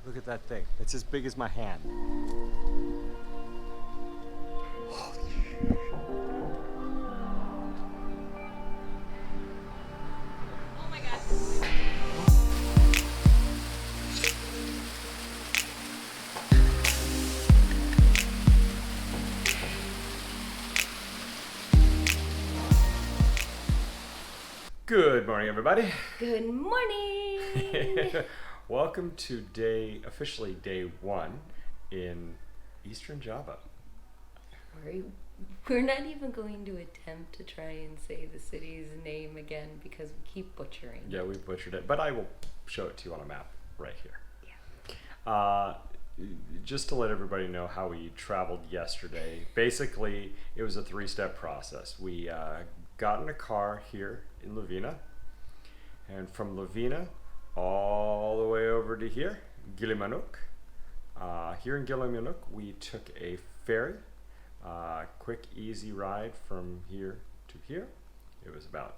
Look at that thing. It's as big as my hand. Oh my God. Good morning, everybody. Good morning. Welcome to officially day 1 in Eastern Java. We're not even going to attempt to try and say the city's name again because we keep butchering. Yeah, we butchered it, but I will show it to you on a map right here. Yeah. Just to let everybody know how we traveled yesterday. Basically, it was a 3-step process. We got in a car here in Lavina, and from Lavina all the way over to here, Gilimanuk. Here in Gilimanuk, we took a ferry, quick, easy ride from here to here. It was about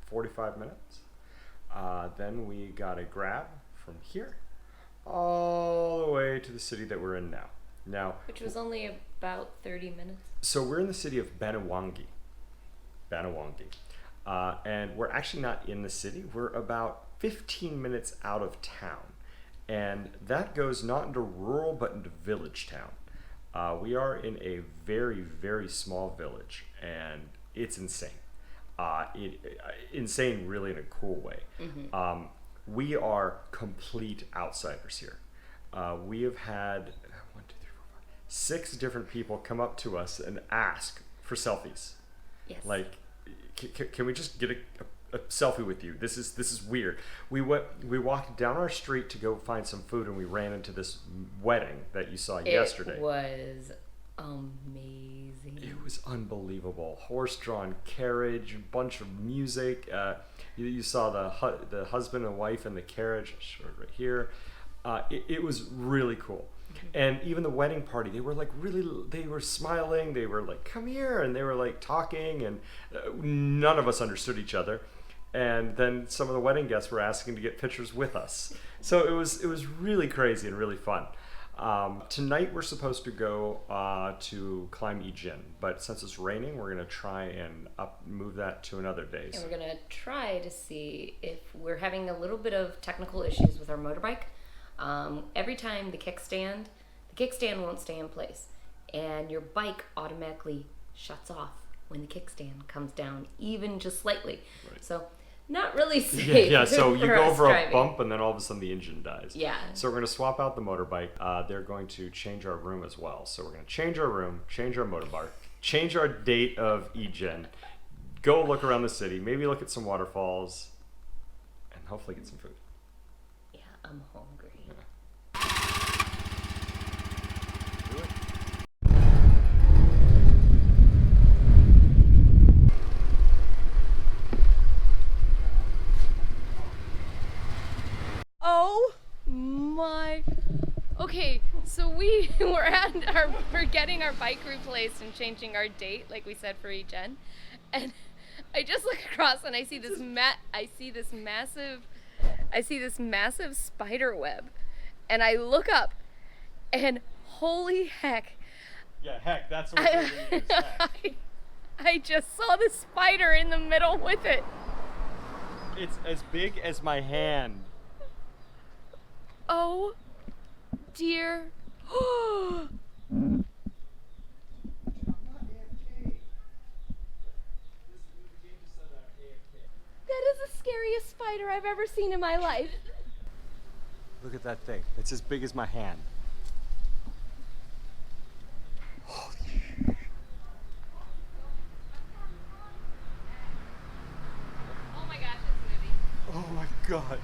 45 minutes. Then we got a grab from here all the way to the city that we're in now. Which was only about 30 minutes. So we're in the city of Bendo. And we're actually not in the city. We're about 15 minutes out of town. And that goes not into rural, but into village town. We are in a very, very small village, and it's insane. Insane really in a cool way. Mm-hmm. We are complete outsiders here. We have had 6 different people come up to us and ask for selfies. Yes. Like, can we just get a selfie with you? This is weird. We walked down our street to go find some food, and we ran into this wedding that you saw yesterday. It was amazing. It was unbelievable. Horse-drawn carriage, bunch of music. You saw the husband and wife in the carriage. I'll show it right here. It was really cool. And even the wedding party, they were smiling, they were like, come here, and they were like talking, and none of us understood each other. And then some of the wedding guests were asking to get pictures with us. So it was really crazy and really fun. Tonight we're supposed to go to climb Ijin, but since it's raining, we're going to try and move that to another day. And we're going to try to see if we're having a little bit of technical issues with our motorbike. Every time the kickstand won't stay in place, and your bike automatically shuts off when the kickstand comes down, even just slightly. Right. So not really safe. Yeah. So you go over driving. A bump, and then all of a sudden the engine dies. Yeah. So we're going to swap out the motorbike. They're going to change our room as well. So we're going to change our room, change our motorbike, change our date of Ijin, go look around the city, maybe look at some waterfalls, and hopefully get some food. Yeah, I'm hungry. Oh my. Okay, so we we're getting our bike replaced and changing our date, like we said, for Jen. And I just look across and I see this massive spider web. And I look up and holy heck. Yeah, heck, that's what we're doing. I just saw the spider in the middle with it. It's as big as my hand. Oh dear. That is the scariest spider I've ever seen in my life. Look at that thing. It's as big as my hand. Holy shit. Oh my gosh, it's moving. Oh my god.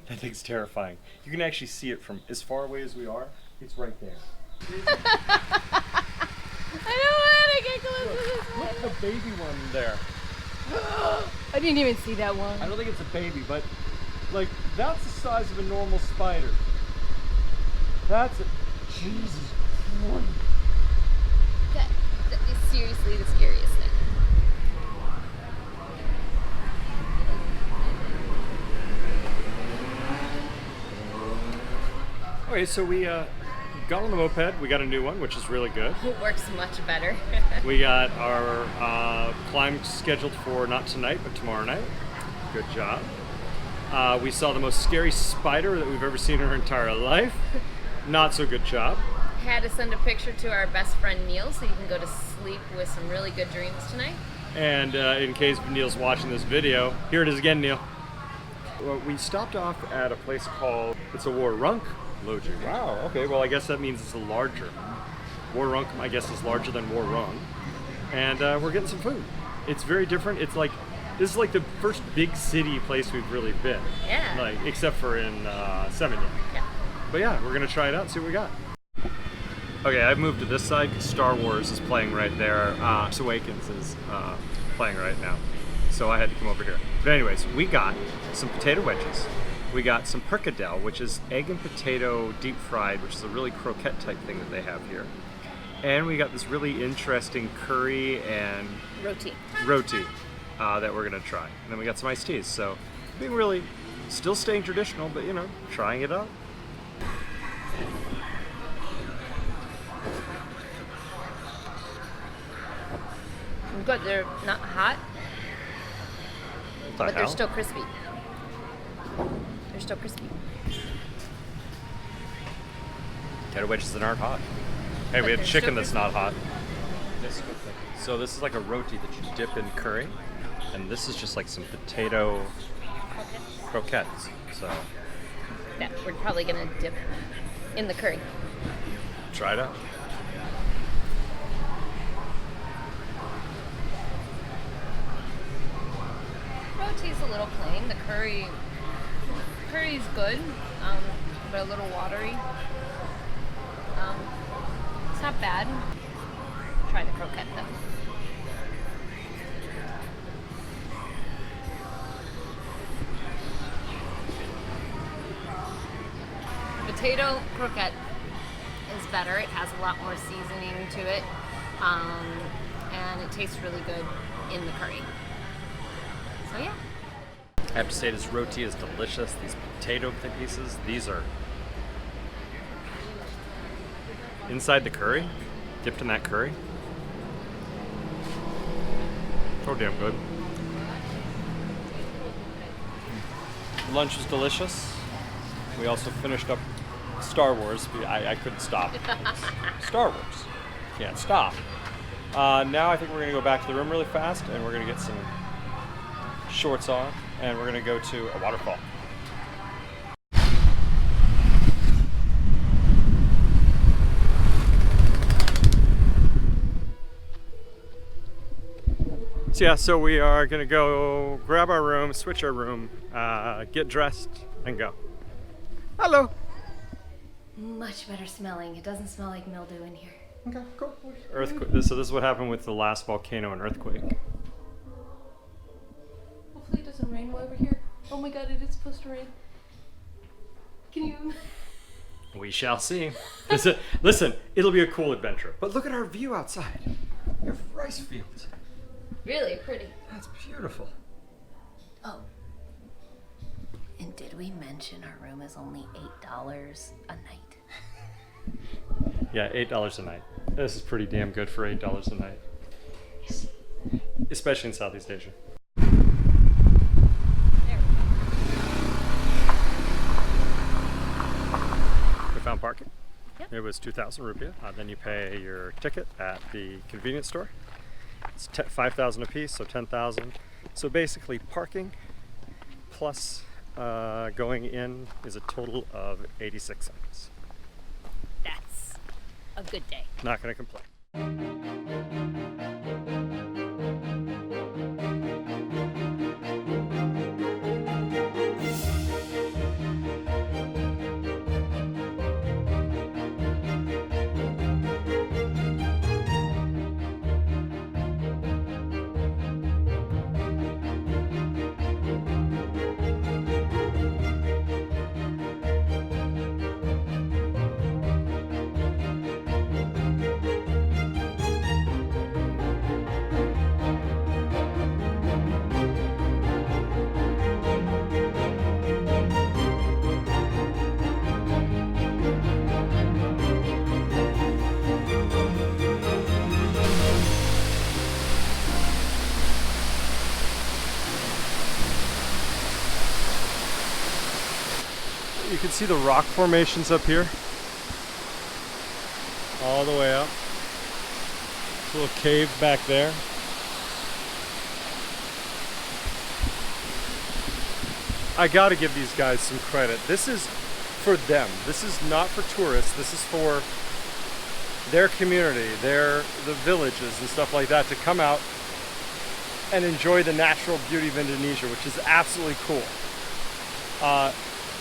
That thing's terrifying. You can actually see it from as far away as we are. It's right there. I don't want to get close to this Look at the baby one there. I didn't even see that one. I don't think it's a baby, but like that's the size of a normal spider. That's a Jesus Christ. That is seriously the scariest thing. Anyway, so we got on the moped. We got a new one, which is really good. It works much better. We got our climb scheduled for not tonight, but tomorrow night. Good job. We saw the most scary spider that we've ever seen in our entire life. Not so good job. Had to send a picture to our best friend Neil so you can go to sleep with some really good dreams tonight. And in case Neil's watching this video, here it is again, Neil. Well, we stopped off at a place called, it's a Warrunk Loji. Wow, okay, well I guess that means it's a larger. Warrunk, I guess, is larger than Warrung. And we're getting some food. It's very different. It's like, this is like the first big city place we've really been. Yeah. Like, except for in Seminyak. Yeah. But yeah, we're gonna try it out and see what we got. Okay, I've moved to this side because Star Wars is playing right there. Force Awakens is playing right now. So I had to come over here. But anyways, we got some potato wedges. We got some percadelle, which is egg and potato deep fried, which is a really croquette type thing that they have here. And we got this really interesting curry and roti that we're gonna try. And then we got some iced teas. So being really, still staying traditional, but you know, trying it out. Good, they're not hot, but they're still crispy. They're still crispy. Potato wedges that aren't hot. Hey, we had chicken that's not hot. So this is like a roti that you dip in curry, and this is just like some potato croquettes. So Yeah, we're probably gonna dip in the curry. try it out. Roti's a little plain. The curry's good, but a little watery. It's not bad. Try the croquette though. Potato croquette is better. It has a lot more seasoning to it, and it tastes really good in the curry. So yeah. I have to say this roti is delicious. These potato pieces, these are inside the curry, dipped in that curry. So damn good. Lunch was delicious. We also finished up Star Wars. I couldn't stop. It's Star Wars. Can't stop. Now I think we're gonna go back to the room really fast, and we're gonna get some shorts on, and we're gonna go to a waterfall. So yeah, so we are gonna go grab our room, switch our room, get dressed, and go. Hello. Much better smelling. It doesn't smell like mildew in here. Okay, cool. Earthquake. So this is what happened with the last volcano and earthquake. Hopefully it doesn't rain while we're here. Oh my god, it is supposed to rain. Can you? We shall see. Listen, it'll be a cool adventure. But look at our view outside. We have rice fields. Really pretty. That's beautiful. Oh. And did we mention our room is only $8 a night? Yeah, $8 a night. This is pretty damn good for $8 a night. Especially in Southeast Asia. There We found parking. Yep. It was 2,000 rupiah. Then you pay your ticket at the convenience store. It's 5,000 a piece, so 10,000. So basically, parking plus going in is a total of 86 cents. That's a good day. Not going to complain. You can see the rock formations up here. All the way up. This little cave back there. I gotta give these guys some credit. This is for them. This is not for tourists. This is for their community, the villages and stuff like that, to come out and enjoy the natural beauty of Indonesia, which is absolutely cool.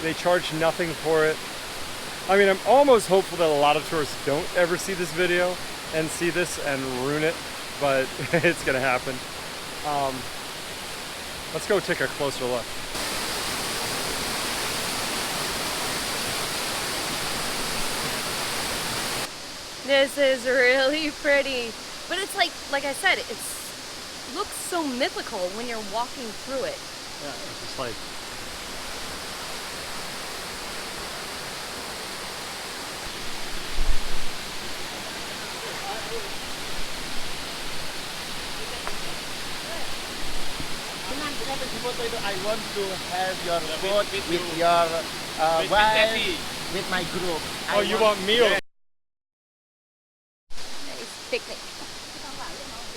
They charge nothing for it. I mean, I'm almost hopeful that a lot of tourists don't ever see this video and see this and ruin it, but it's gonna happen. Let's go take a closer look. This is really pretty. But it's like I said, it looks so mythical when you're walking through it. Yeah, it's just like... I want to have your food with your wife, with my group. Oh, you want meal? Nice picnic.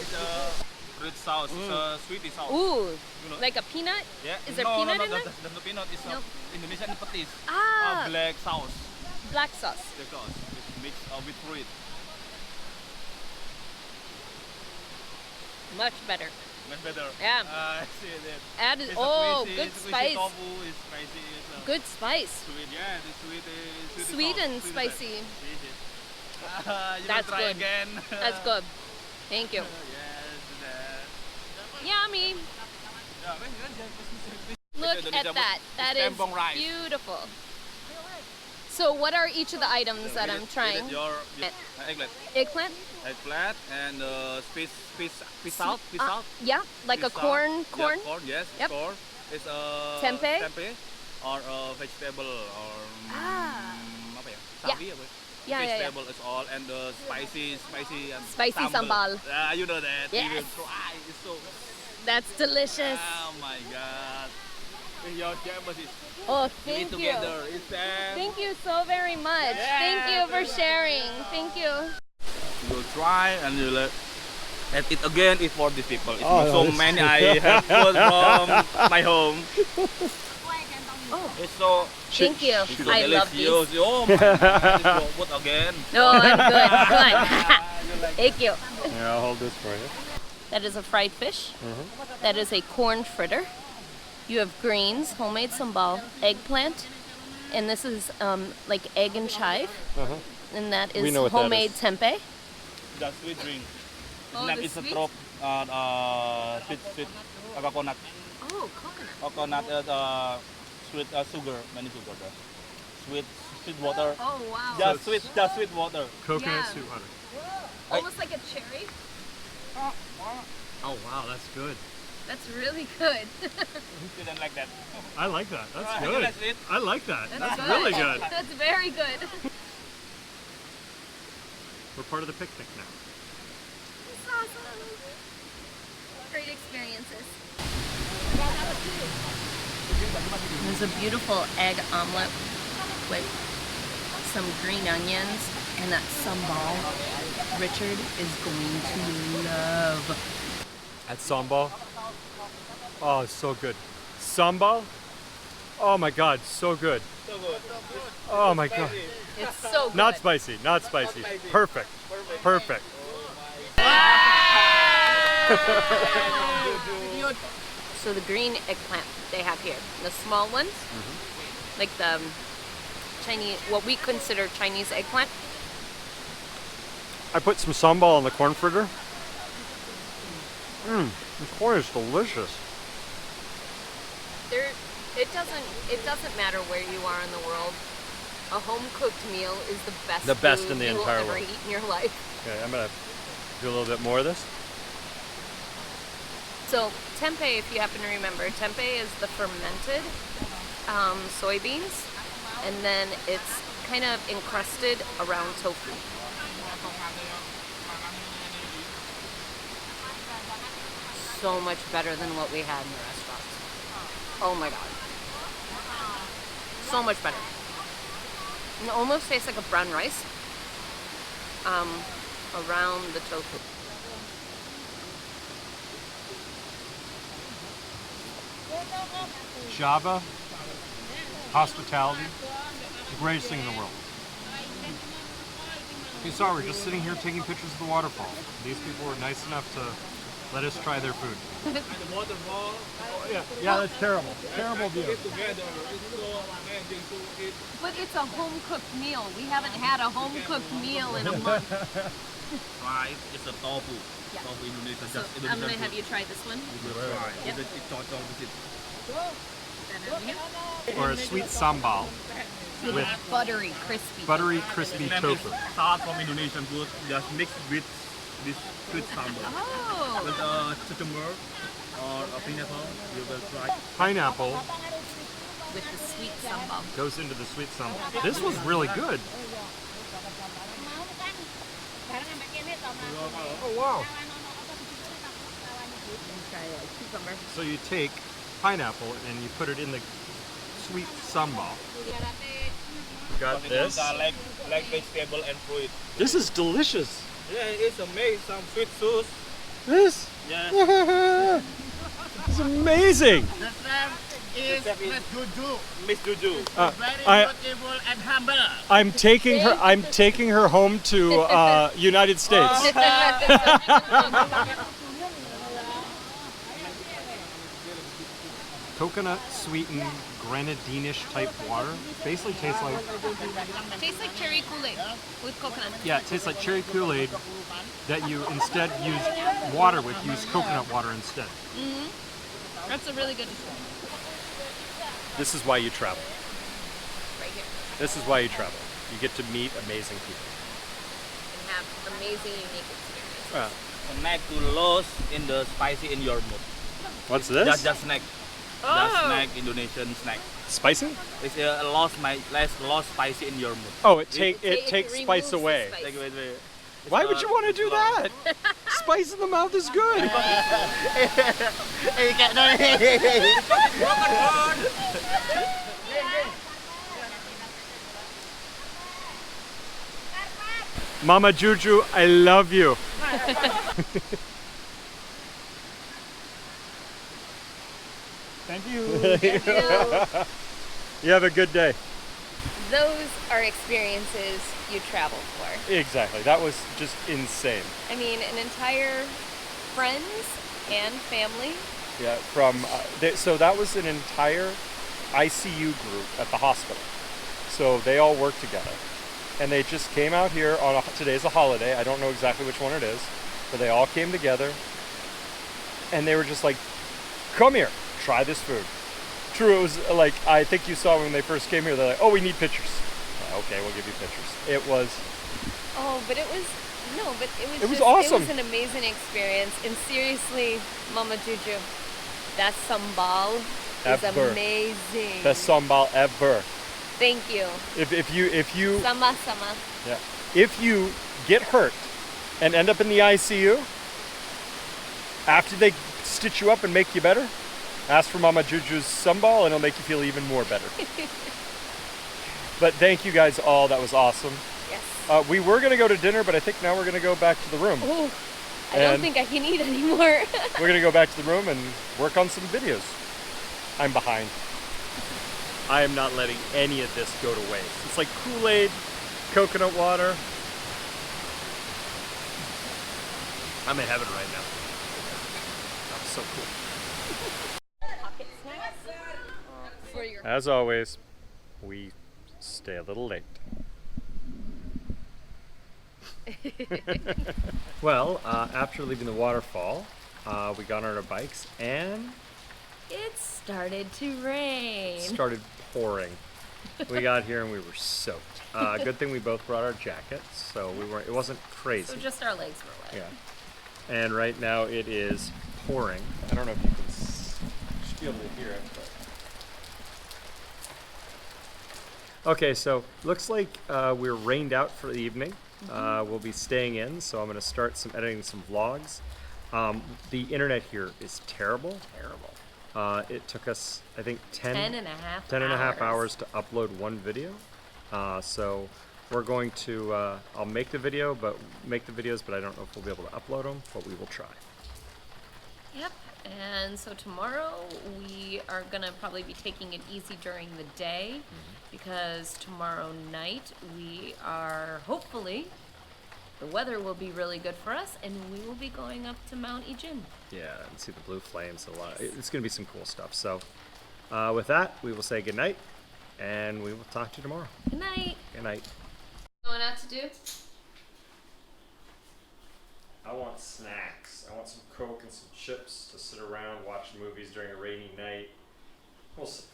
It's a fruit sauce. It's a sweetie sauce. Ooh, You know? like a peanut? Yeah. Is there no, peanut no, in no, there? There's no peanut. It's No. Indonesian petis. Ah, Black sauce. black sauce. The sauce. It's mixed with fruit. Much better. Much better. Yeah. I see that. Added, It's oh, spicy, good it's spice. Tofu is spicy. It's Good spice. sweet. Yeah, the sweet. Sweet sauce, and sweet spicy. You That's try good. again. That's good. Thank you. Yes. Yummy. Look at that. That is Tempong rice. beautiful. So what are each of the items that I'm trying? Your eggplant. Eggplant? Eggplant and fish salt. Yeah, like a Fish corn. salt. Corn? Yeah, corn, yes, Yep. corn. It's Tempeh? or vegetable or Ah. apa ya? Yeah. Sawi apa? Yeah, yeah, yeah. Vegetable is all and the spicy and Spicy sambal. You know that. Yes. You will try. It's so. That's delicious. Oh my God. Your Japanese. Oh, We eat thank you. together. It's Thank you so very much. Thank you for sharing. Thank you. You will try and you will eat it again. It's for these people. It's Oh, not so nice. many. I have food from my home. Oh, It's so. thank you. It's so I love these. delicious. Oh my God. It's so good again. No, I'm good. Good. Thank you. Yeah, I'll hold this for you. That is a fried fish. That is a corn fritter. You have greens, homemade sambal, eggplant, and this is like egg and chive. And that We is know what that homemade is. tempeh. The sweet drink. Oh, Nap the is a sweet? drop. Sweet coconut. Oh, coconut. Coconut sweet sugar. Many sugar. Sweet water. Oh, wow. Just sweet water. Coconut Yeah. sweet water. Almost like a cherry. Oh wow, that's good. That's really good. Didn't like that. I like that. That's You good. like it? I like that. That's good. really good. That's very good. We're part of the picnic now. It's awesome. Great experiences. There's a beautiful egg omelet with some green onions and that sambal. Richard is going to love. At sambal. Oh, it's so good. Sambal? Oh my God, so good. So good. Oh my God. It's so good. Not spicy, not spicy. Perfect. Perfect. So the green eggplant they have here, the small ones, like the Chinese, what we consider Chinese eggplant. I put some sambal on the corn fritter. The corn is delicious. It doesn't matter where you are in the world. A home cooked meal is the best. The best food in the you will entire ever world. eat in your life. Okay, I'm gonna do a little bit more of this. So tempeh, if you happen to remember, tempeh is the fermented soybeans, and then it's kind of encrusted around tofu. So much better than what we had in the restaurants. Oh my God. So much better. It almost tastes like a brown rice around the tofu. Java, hospitality, the greatest thing in the world. You saw we're just sitting here taking pictures of the waterfall. These people were nice enough to let us try their food. The waterfall. Yeah, that's terrible. Terrible view. Together, it's so amazing to eat. But it's a home cooked meal. We haven't had a home cooked meal in a month. Right, it's a tofu. Yeah. Tofu Indonesia. So Just I'm gonna Indonesian have food. you try this one. You will try. Yep. It's cocok with it. Then have you. Or a sweet sambal with Buttery, crispy. buttery, crispy Name tofu. is salad from Indonesian food. Just mixed with this sweet sambal. Oh. With cucumber or a pineapple, you will try. Pineapple With the sweet sambal. goes into the sweet sambal. This was really good. Oh wow. Try a cucumber. So you take pineapple and you put it in the sweet sambal. Got this. Like vegetable and fruit. This is delicious. Yeah, it's amazing. Some sweet sauce. This Yeah. is amazing. The chef is Miss Juju. Miss Juju. Very beautiful and humble. I'm taking her home to United States. Coconut sweetened grenadine-ish type water. Basically tastes like, Tastes like cherry Kool-Aid with coconut. yeah, it tastes like cherry Kool-Aid that you instead use water with. Use coconut water instead. That's a really good This is why you travel. right here. This is why you travel. You get to meet amazing people. And have amazing, unique experiences. Snack to lost in the spicy in your mood. What's this? Just snack. Oh. Just snack, Indonesian snack. Spicy? It's less spicy in your mood. Oh, it It takes removes spice the away. spice. Wait. Why would you want to do that? Spice in the mouth is good. Mama Juju, I love you. Thank you. You have a good day. Those are experiences you travel for. Exactly. That was just insane. I mean, an entire friends and family. Yeah, so that was an entire ICU group at the hospital. So they all work together. And they just came out here on today's a holiday. I don't know exactly which one it is, but they all came together and they were just like, come here, try this food. True, it was like, I think you saw when they first came here, they're like, oh, we need pictures. Okay, we'll give you pictures. It was, Oh, but it was It was just, awesome. It was an amazing experience. And seriously, Mama Juju, that sambal is Ever. amazing. best sambal ever. Thank you. If you Sama. Yeah. If you get hurt and end up in the ICU, after they stitch you up and make you better, ask for Mama Juju's sambal and it'll make you feel even more better. But thank you guys all. That was awesome. Yes. We were going to go to dinner, but I think now we're going to go back to the room. Oh, I don't And- think I can eat anymore. We're going to go back to the room and work on some videos. I'm behind. I am not letting any of this go to waste. It's like Kool-Aid, coconut water. I'm in heaven right now. That was so cool. Pocket snacks for your As always, we stay a little late. Well, after leaving the waterfall, we got on our bikes and It started to rain. it started pouring. We got here and we were soaked. Good thing we both brought our jackets, so it wasn't crazy. So just our legs were wet. Yeah. And right now it is pouring. I don't know if you can should be able to hear it. But... Okay, so looks like we're rained out for the evening. We'll be staying in, so I'm going to start editing some vlogs. The internet here is terrible. It took us, I think, 10 10 and a half 10 and a half hours to upload one video. So we're going to, I'll make the videos, but I don't know if we'll be able to upload them, but we will try. Yep. And so tomorrow we are gonna probably be taking it easy during the day because tomorrow night we are hopefully the weather will be really good for us and we will be going up to Mount Ijin. Yeah, and see the blue flames a lot. It's going to be some cool stuff. So with that, we will say good night, and we will talk to you tomorrow. Good night. Good night. Going out to do? I want snacks. I want some Coke and some chips to sit around, watch movies during a rainy night. We'll see.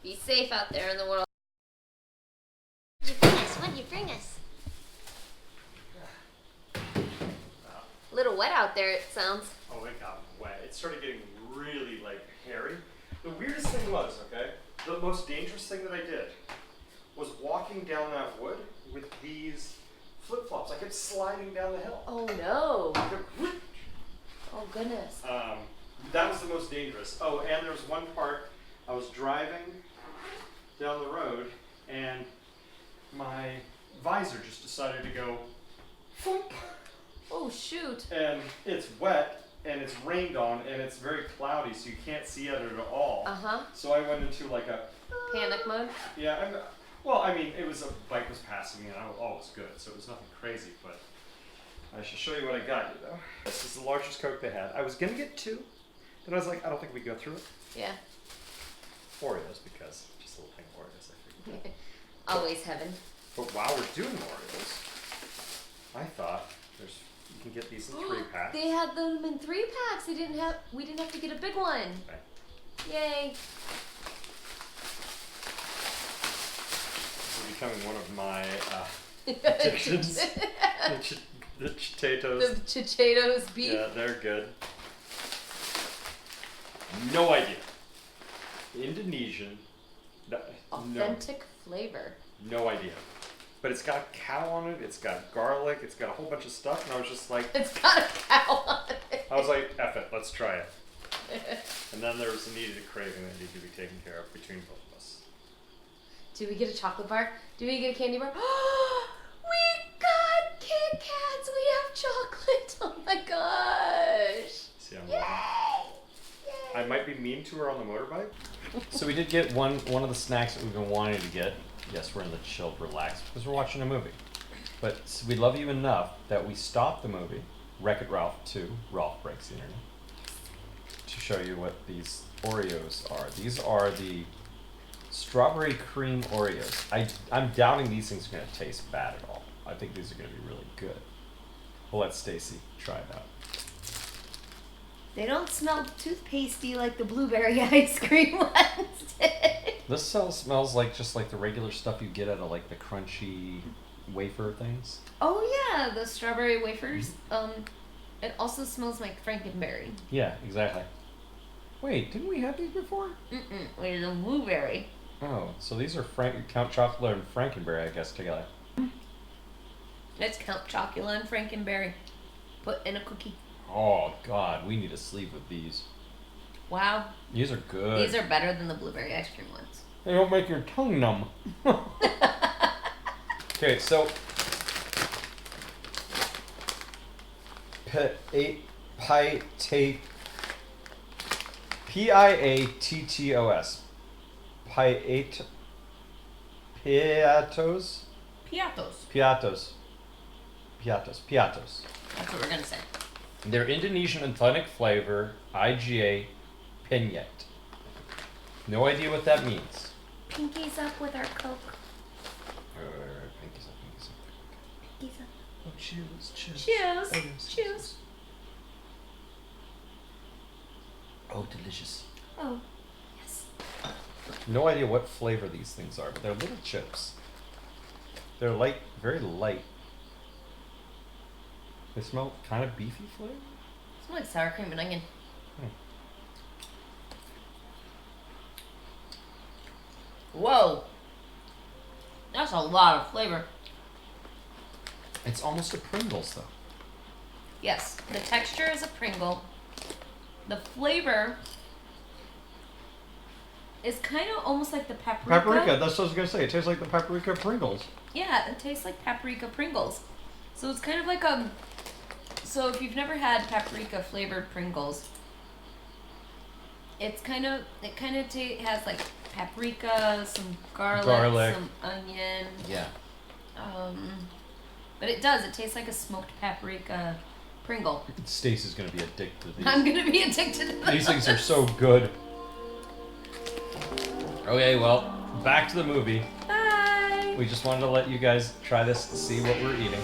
Be safe out there in the world. What'd you bring us? A little wet out there, it sounds. Oh, it got wet. It started getting really, like, hairy. The weirdest thing was, okay, the most dangerous thing that I did was walking down that wood with these flip-flops. I kept sliding down the hill. Oh no. I kept Oh goodness. that was the most dangerous. Oh, and there was one part, I was driving down the road, and my visor just decided to go, thump. Oh shoot. And it's wet, and it's rained on, and it's very cloudy, so you can't see out at all. Uh-huh. So I went into like a, Panic mode? yeah, well, I mean, it was a bike was passing me, and all was good, so it was nothing crazy, but I should show you what I got you, though. This is the largest Coke they had. I was gonna get 2, then I was like, I don't think we can go through it. Yeah. Oreos, because just a little thing of Oreos, I figured. Always heaven. But while we're doing Oreos, I thought you can get these in 3 packs. They had them in 3 packs. We didn't have to get a big one. Okay. Yay. This is becoming one of my addictions. the potatoes. The potatoes beef. Yeah, they're good. No idea. Indonesian. Authentic flavor. No idea. But it's got a cow on it, it's got garlic, it's got a whole bunch of stuff, and I was just like, It's got a cow on it. I was like, F it, let's try it. And then there was a needed craving that needed to be taken care of between both of us. Do we get a chocolate bar? Do we get a candy bar? We got Kit Kats! We have chocolate! Oh my gosh! See, I'm Yay! I might be mean to her on the motorbike. So we did get one of the snacks that we've been wanting to get. Yes, we're in the chilled, relaxed because we're watching a movie. But we love you enough that we stopped the movie, Wreck-It Ralph 2, Ralph Breaks the Internet, to show you what these Oreos are. These are the strawberry cream Oreos. I'm doubting these things are going to taste bad at all. I think these are going to be really good. We'll let Stacy try it out. They don't smell toothpastey like the blueberry ice cream ones did. This smells like just like the regular stuff you get out of like the crunchy wafer things. Oh yeah, the strawberry wafers. It also smells like Frankenberry. Yeah, exactly. Wait, didn't we have these before? Wait, the blueberry. Oh, so these are Count Chocula and Frankenberry, I guess, together. It's Count Chocula and Frankenberry put in a cookie. Oh God, we need a sleeve with these. Wow. These are good. These are better than the blueberry ice cream ones. They don't make your tongue numb. Okay, so Piatos. Piatos. Piatos. Piatos. That's what we're gonna say. They're Indonesian authentic flavor, IGA Penyet. No idea what that means. Pinkies up with our Coke. Pinkies up. Pinkies up. Oh, cheers. Cheers. Oh, yes. Cheers. Oh, delicious. Oh, yes. No idea what flavor these things are, but they're little chips. They're light, very light. They smell kind of beefy flavor. It smells like sour cream and onion. Whoa. That's a lot of flavor. It's almost a Pringles, though. Yes, the texture is a Pringle. The flavor It's kind of almost like the paprika. Paprika. That's what I was gonna say. It tastes like the paprika Pringles. Yeah, it tastes like paprika Pringles. So it's kind of like a. So if you've never had paprika flavored Pringles, it kind of has like paprika, some garlic, some onion. Yeah. But it does. It tastes like a smoked paprika Pringle. Stacy's gonna be addicted to these. I'm gonna be addicted to them. These things are so good. Okay, well, back to the movie. Bye. We just wanted to let you guys try this to see what we're eating.